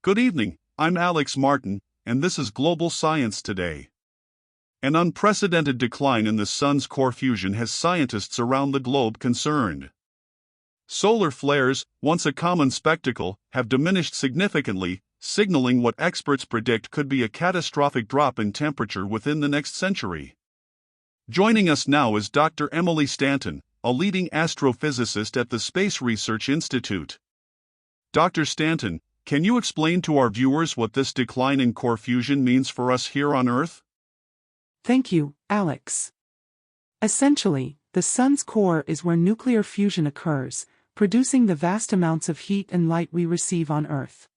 Good evening, I'm Alex Martin, and this is Global Science Today. An unprecedented decline in the sun's core fusion has scientists around the globe concerned. Solar flares, once a common spectacle, have diminished significantly, signaling what experts predict could be a catastrophic drop in temperature within the next century. Joining us now is Dr. Emily Stanton, a leading astrophysicist at the Space Research Institute. Dr. Stanton, can you explain to our viewers what this decline in core fusion means for us here on Earth? Thank you, Alex. Essentially, the sun's core is where nuclear fusion occurs, producing the vast amounts of heat and light we receive on Earth.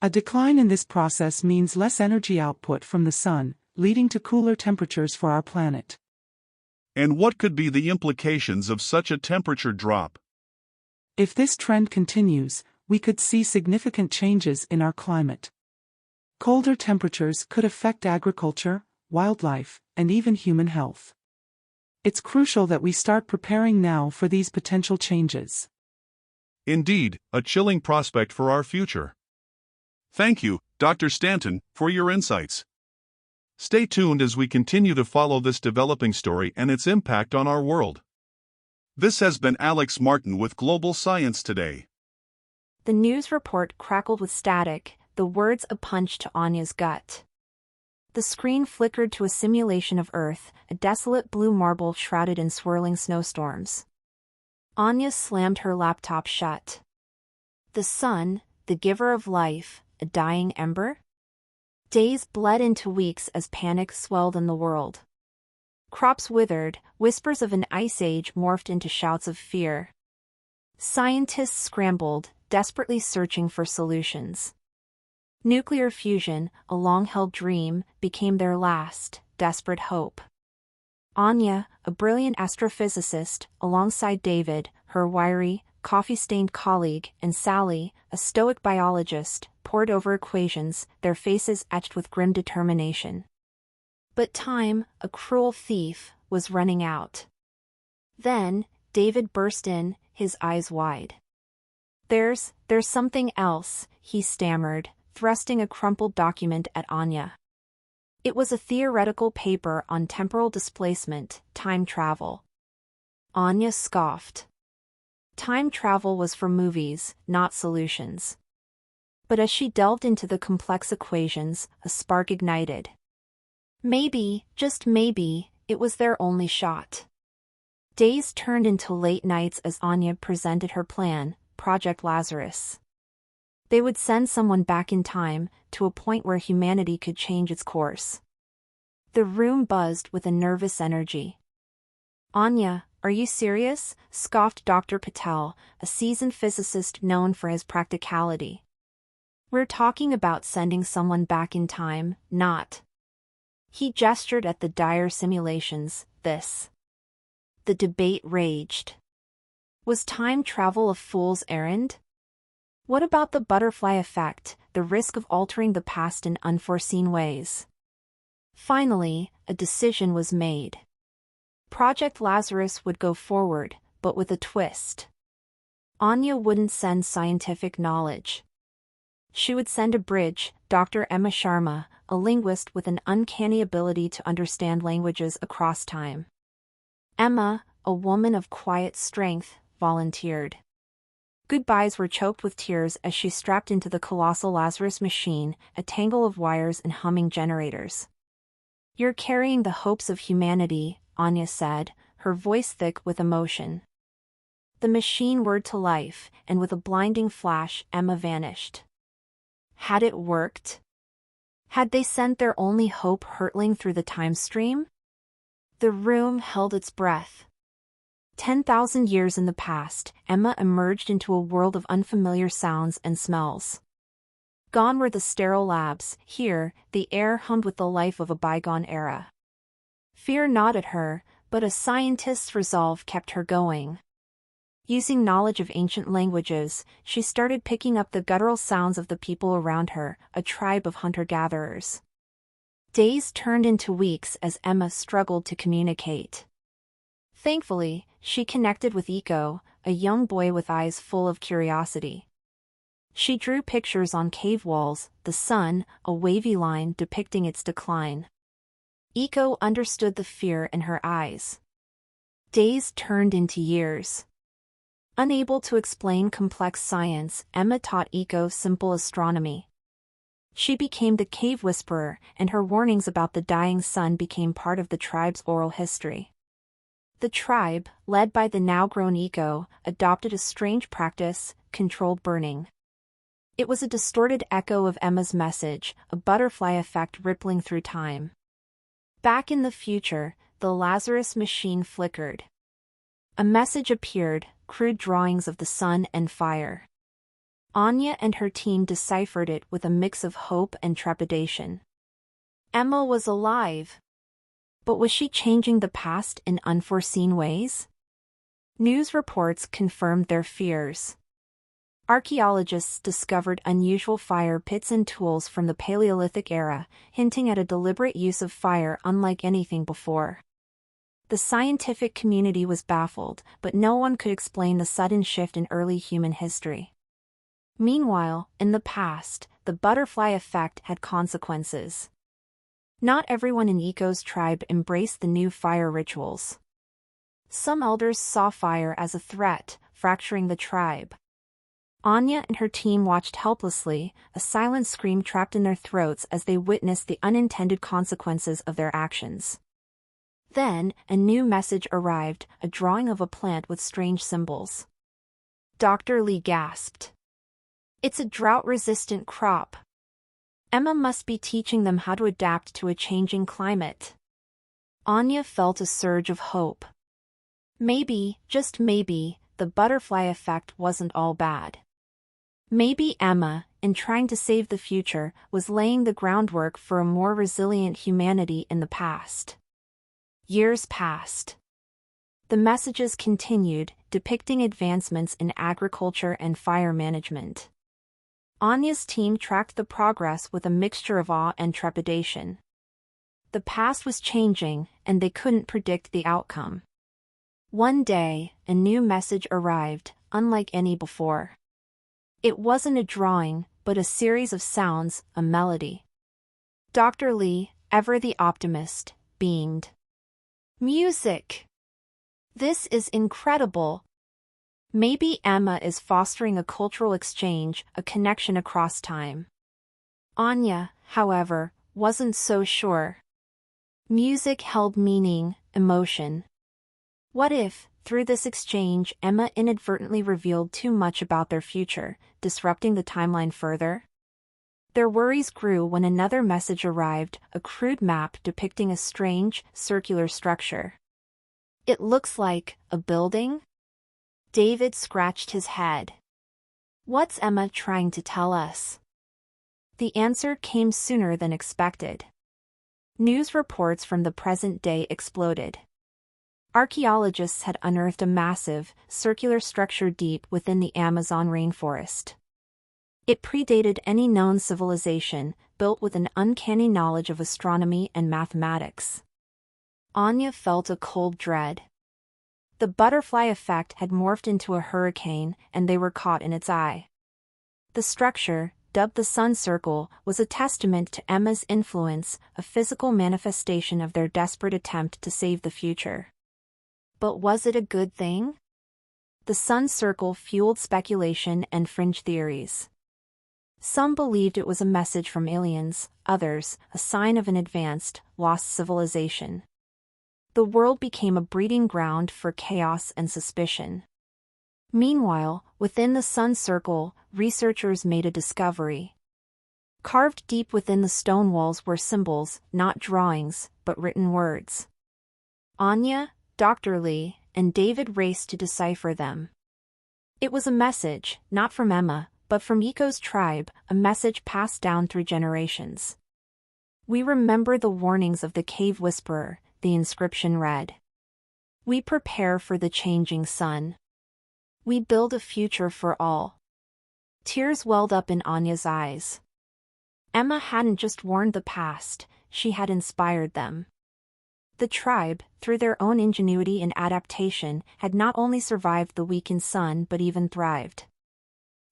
A decline in this process means less energy output from the sun, leading to cooler temperatures for our planet. And what could be the implications of such a temperature drop? If this trend continues, we could see significant changes in our climate. Colder temperatures could affect agriculture, wildlife, and even human health. It's crucial that we start preparing now for these potential changes. Indeed, a chilling prospect for our future. Thank you, Dr. Stanton, for your insights. Stay tuned as we continue to follow this developing story and its impact on our world. This has been Alex Martin with Global Science Today. The news report crackled with static, the words a punch to Anya's gut. The screen flickered to a simulation of Earth, a desolate blue marble shrouded in swirling snowstorms. Anya slammed her laptop shut. The sun, the giver of life, a dying ember? Days bled into weeks as panic swelled in the world. Crops withered, whispers of an ice age morphed into shouts of fear. Scientists scrambled, desperately searching for solutions. Nuclear fusion, a long-held dream, became their last, desperate hope. Anya, a brilliant astrophysicist, alongside David, her wiry, coffee-stained colleague, and Sally, a stoic biologist, pored over equations, their faces etched with grim determination. But time, a cruel thief, was running out. Then, David burst in, his eyes wide. There's something else, he stammered, thrusting a crumpled document at Anya. It was a theoretical paper on temporal displacement, time travel. Anya scoffed. Time travel was for movies, not solutions. But as she delved into the complex equations, a spark ignited. Maybe, just maybe, it was their only shot. Days turned into late nights as Anya presented her plan, Project Lazarus. They would send someone back in time, to a point where humanity could change its course. The room buzzed with a nervous energy. Anya, are you serious? Scoffed Dr. Patel, a seasoned physicist known for his practicality. We're talking about sending someone back in time, not. He gestured at the dire simulations, this. The debate raged. Was time travel a fool's errand? What about the butterfly effect, the risk of altering the past in unforeseen ways? Finally, a decision was made. Project Lazarus would go forward, but with a twist. Anya wouldn't send scientific knowledge. She would send a bridge, Dr. Emma Sharma, a linguist with an uncanny ability to understand languages across time. Emma, a woman of quiet strength, volunteered. Goodbyes were choked with tears as she strapped into the colossal Lazarus machine, a tangle of wires and humming generators. You're carrying the hopes of humanity, Anya said, her voice thick with emotion. The machine whirred to life, and with a blinding flash, Emma vanished. Had it worked? Had they sent their only hope hurtling through the time stream? The room held its breath. 10,000 years in the past, Emma emerged into a world of unfamiliar sounds and smells. Gone were the sterile labs, here, the air hummed with the life of a bygone era. Fear gnawed at her, but a scientist's resolve kept her going. Using knowledge of ancient languages, she started picking up the guttural sounds of the people around her, a tribe of hunter-gatherers. Days turned into weeks as Emma struggled to communicate. Thankfully, she connected with Eco, a young boy with eyes full of curiosity. She drew pictures on cave walls, the sun, a wavy line depicting its decline. Eiko understood the fear in her eyes. Days turned into years. Unable to explain complex science, Emma taught Eiko simple astronomy. She became the cave whisperer, and her warnings about the dying sun became part of the tribe's oral history. The tribe, led by the now-grown Eiko, adopted a strange practice: controlled burning. It was a distorted echo of Emma's message, a butterfly effect rippling through time. Back in the future, the Lazarus machine flickered. A message appeared: crude drawings of the sun and fire. Anya and her team deciphered it with a mix of hope and trepidation. Emma was alive. But was she changing the past in unforeseen ways? News reports confirmed their fears. Archaeologists discovered unusual fire pits and tools from the Paleolithic era, hinting at a deliberate use of fire unlike anything before. The scientific community was baffled, but no one could explain the sudden shift in early human history. Meanwhile, in the past, the butterfly effect had consequences. Not everyone in Eiko's tribe embraced the new fire rituals. Some elders saw fire as a threat, fracturing the tribe. Anya and her team watched helplessly, a silent scream trapped in their throats as they witnessed the unintended consequences of their actions. Then, a new message arrived, a drawing of a plant with strange symbols. Dr. Lee gasped. "It's a drought-resistant crop. Emma must be teaching them how to adapt to a changing climate." Anya felt a surge of hope. Maybe, just maybe, the butterfly effect wasn't all bad. Maybe Emma, in trying to save the future, was laying the groundwork for a more resilient humanity in the past. Years passed. The messages continued, depicting advancements in agriculture and fire management. Anya's team tracked the progress with a mixture of awe and trepidation. The past was changing, and they couldn't predict the outcome. One day, a new message arrived, unlike any before. It wasn't a drawing, but a series of sounds, a melody. Dr. Lee, ever the optimist, beamed. "Music! This is incredible. Maybe Emma is fostering a cultural exchange, a connection across time." Anya, however, wasn't so sure. Music held meaning, emotion. What if, through this exchange, Emma inadvertently revealed too much about their future, disrupting the timeline further? Their worries grew when another message arrived, a crude map depicting a strange, circular structure. "It looks like a building?" David scratched his head. "What's Emma trying to tell us?" The answer came sooner than expected. News reports from the present day exploded. Archaeologists had unearthed a massive, circular structure deep within the Amazon rainforest. It predated any known civilization, built with an uncanny knowledge of astronomy and mathematics. Anya felt a cold dread. The butterfly effect had morphed into a hurricane, and they were caught in its eye. The structure, dubbed the Sun Circle, was a testament to Emma's influence, a physical manifestation of their desperate attempt to save the future. But was it a good thing? The Sun Circle fueled speculation and fringe theories. Some believed it was a message from aliens, others, a sign of an advanced, lost civilization. The world became a breeding ground for chaos and suspicion. Meanwhile, within the Sun Circle, researchers made a discovery. Carved deep within the stone walls were symbols, not drawings, but written words. Anya, Dr. Lee, and David raced to decipher them. It was a message, not from Emma, but from Eiko's tribe, a message passed down through generations. "We remember the warnings of the cave whisperer," the inscription read. "We prepare for the changing sun. We build a future for all." Tears welled up in Anya's eyes. Emma hadn't just warned the past, she had inspired them. The tribe, through their own ingenuity and adaptation, had not only survived the weakened sun but even thrived.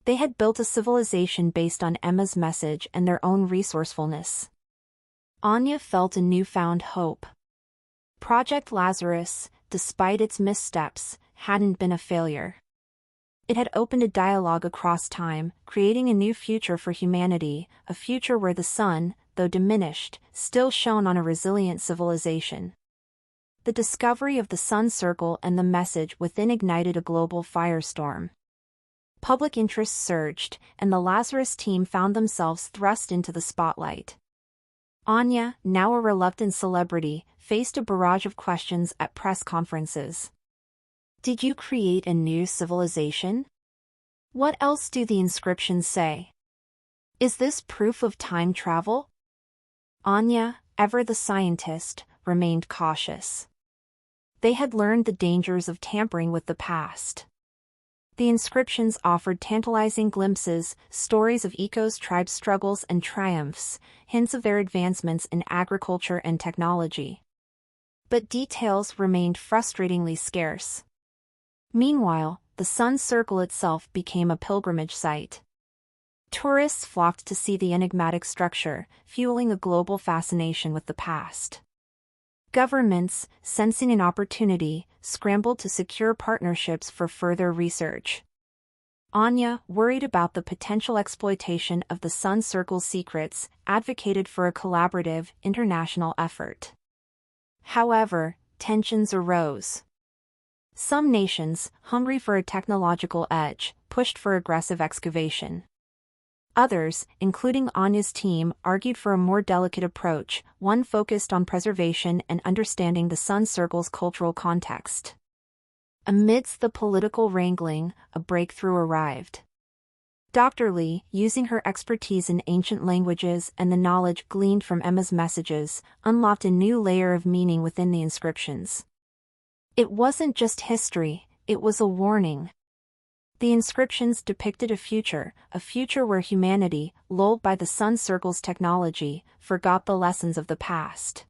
They had built a civilization based on Emma's message and their own resourcefulness. Anya felt a newfound hope. Project Lazarus, despite its missteps, hadn't been a failure. It had opened a dialogue across time, creating a new future for humanity, a future where the sun, though diminished, still shone on a resilient civilization. The discovery of the sun circle and the message within ignited a global firestorm. Public interest surged, and the Lazarus team found themselves thrust into the spotlight. Anya, now a reluctant celebrity, faced a barrage of questions at press conferences. Did you create a new civilization? What else do the inscriptions say? Is this proof of time travel? Anya, ever the scientist, remained cautious. They had learned the dangers of tampering with the past. The inscriptions offered tantalizing glimpses, stories of Eco's tribe's struggles and triumphs, hints of their advancements in agriculture and technology. But details remained frustratingly scarce. Meanwhile, the sun circle itself became a pilgrimage site. Tourists flocked to see the enigmatic structure, fueling a global fascination with the past. Governments, sensing an opportunity, scrambled to secure partnerships for further research. Anya, worried about the potential exploitation of the sun circle's secrets, advocated for a collaborative, international effort. However, tensions arose. Some nations, hungry for a technological edge, pushed for aggressive excavation. Others, including Anya's team, argued for a more delicate approach, one focused on preservation and understanding the sun circle's cultural context. Amidst the political wrangling, a breakthrough arrived. Dr. Lee, using her expertise in ancient languages and the knowledge gleaned from Emma's messages, unlocked a new layer of meaning within the inscriptions. It wasn't just history, it was a warning. The inscriptions depicted a future where humanity, lulled by the sun circle's technology, forgot the lessons of the past.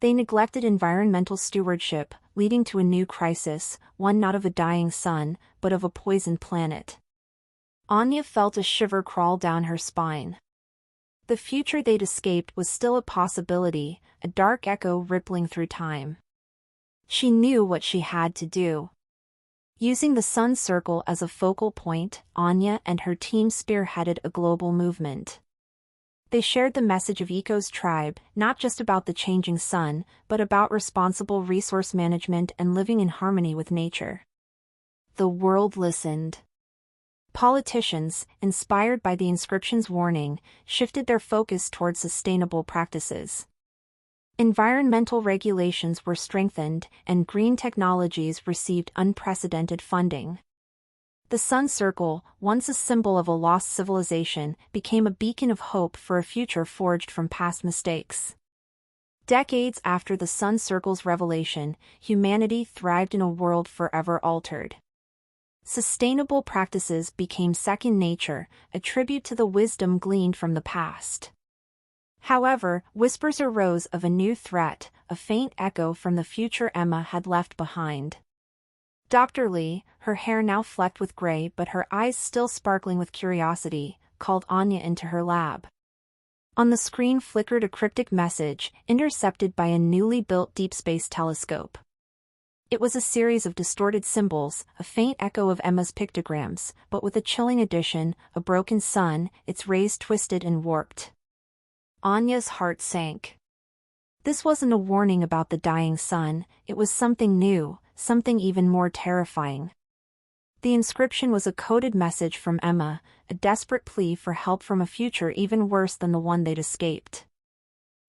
They neglected environmental stewardship, leading to a new crisis, one not of a dying sun, but of a poisoned planet. Anya felt a shiver crawl down her spine. The future they'd escaped was still a possibility, a dark echo rippling through time. She knew what she had to do. Using the sun circle as a focal point, Anya and her team spearheaded a global movement. They shared the message of Eco's tribe, not just about the changing sun, but about responsible resource management and living in harmony with nature. The world listened. Politicians, inspired by the inscription's warning, shifted their focus toward sustainable practices. Environmental regulations were strengthened, and green technologies received unprecedented funding. The sun circle, once a symbol of a lost civilization, became a beacon of hope for a future forged from past mistakes. Decades after the sun circle's revelation, humanity thrived in a world forever altered. Sustainable practices became second nature, a tribute to the wisdom gleaned from the past. However, whispers arose of a new threat, a faint echo from the future Emma had left behind. Dr. Lee, her hair now flecked with gray but her eyes still sparkling with curiosity, called Anya into her lab. On the screen flickered a cryptic message, intercepted by a newly built deep space telescope. It was a series of distorted symbols, a faint echo of Emma's pictograms, but with a chilling addition, a broken sun, its rays twisted and warped. Anya's heart sank. This wasn't a warning about the dying sun, it was something new, something even more terrifying. The inscription was a coded message from Emma, a desperate plea for help from a future even worse than the one they'd escaped.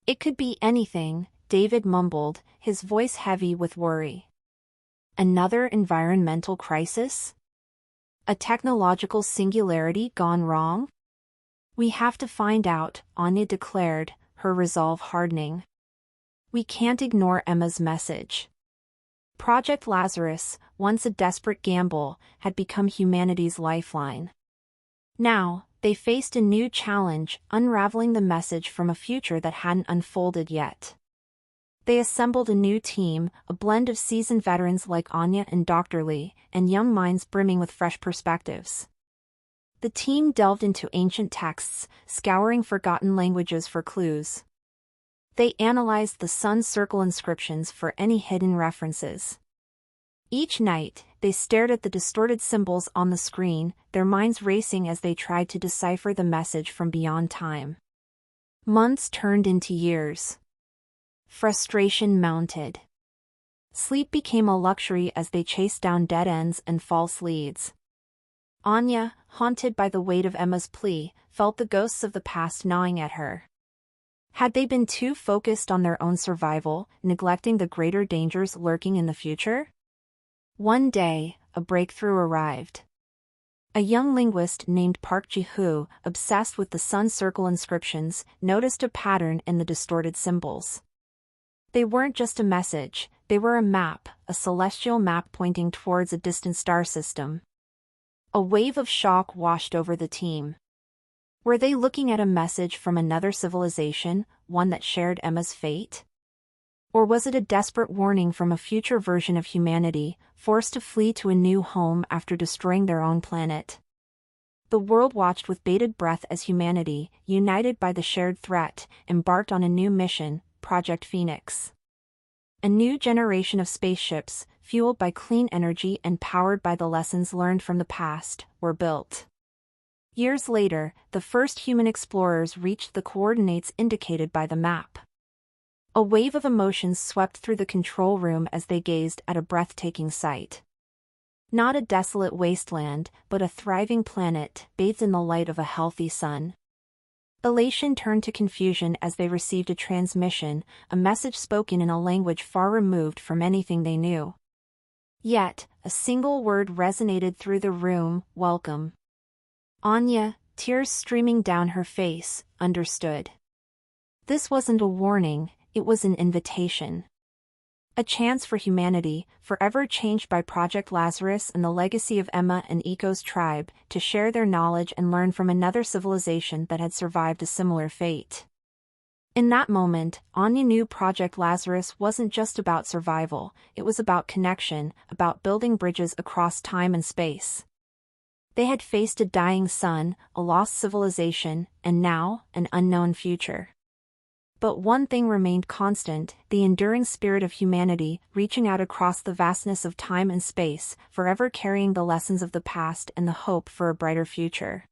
It could be anything, David mumbled, his voice heavy with worry. Another environmental crisis? A technological singularity gone wrong? We have to find out, Anya declared, her resolve hardening. We can't ignore Emma's message. Project Lazarus, once a desperate gamble, had become humanity's lifeline. Now, they faced a new challenge, unraveling the message from a future that hadn't unfolded yet. They assembled a new team, a blend of seasoned veterans like Anya and Dr. Lee, and young minds brimming with fresh perspectives. The team delved into ancient texts, scouring forgotten languages for clues. They analyzed the sun's circle inscriptions for any hidden references. Each night, they stared at the distorted symbols on the screen, their minds racing as they tried to decipher the message from beyond time. Months turned into years. Frustration mounted. Sleep became a luxury as they chased down dead ends and false leads. Anya, haunted by the weight of Emma's plea, felt the ghosts of the past gnawing at her. Had they been too focused on their own survival, neglecting the greater dangers lurking in the future? One day, a breakthrough arrived. A young linguist named Park Ji-hoo, obsessed with the sun circle inscriptions, noticed a pattern in the distorted symbols. They weren't just a message, they were a map, a celestial map pointing towards a distant star system. A wave of shock washed over the team. Were they looking at a message from another civilization, one that shared Emma's fate? Or was it a desperate warning from a future version of humanity, forced to flee to a new home after destroying their own planet? The world watched with bated breath as humanity, united by the shared threat, embarked on a new mission, Project Phoenix. A new generation of spaceships, fueled by clean energy and powered by the lessons learned from the past, were built. Years later, the first human explorers reached the coordinates indicated by the map. A wave of emotions swept through the control room as they gazed at a breathtaking sight. Not a desolate wasteland, but a thriving planet, bathed in the light of a healthy sun. Elation turned to confusion as they received a transmission, a message spoken in a language far removed from anything they knew. Yet, a single word resonated through the room: welcome. Anya, tears streaming down her face, understood. This wasn't a warning, it was an invitation. A chance for humanity, forever changed by Project Lazarus and the legacy of Emma and Eco's tribe, to share their knowledge and learn from another civilization that had survived a similar fate. In that moment, Anya knew Project Lazarus wasn't just about survival, it was about connection, about building bridges across time and space. They had faced a dying sun, a lost civilization, and now, an unknown future. But one thing remained constant: the enduring spirit of humanity, reaching out across the vastness of time and space, forever carrying the lessons of the past and the hope for a brighter future.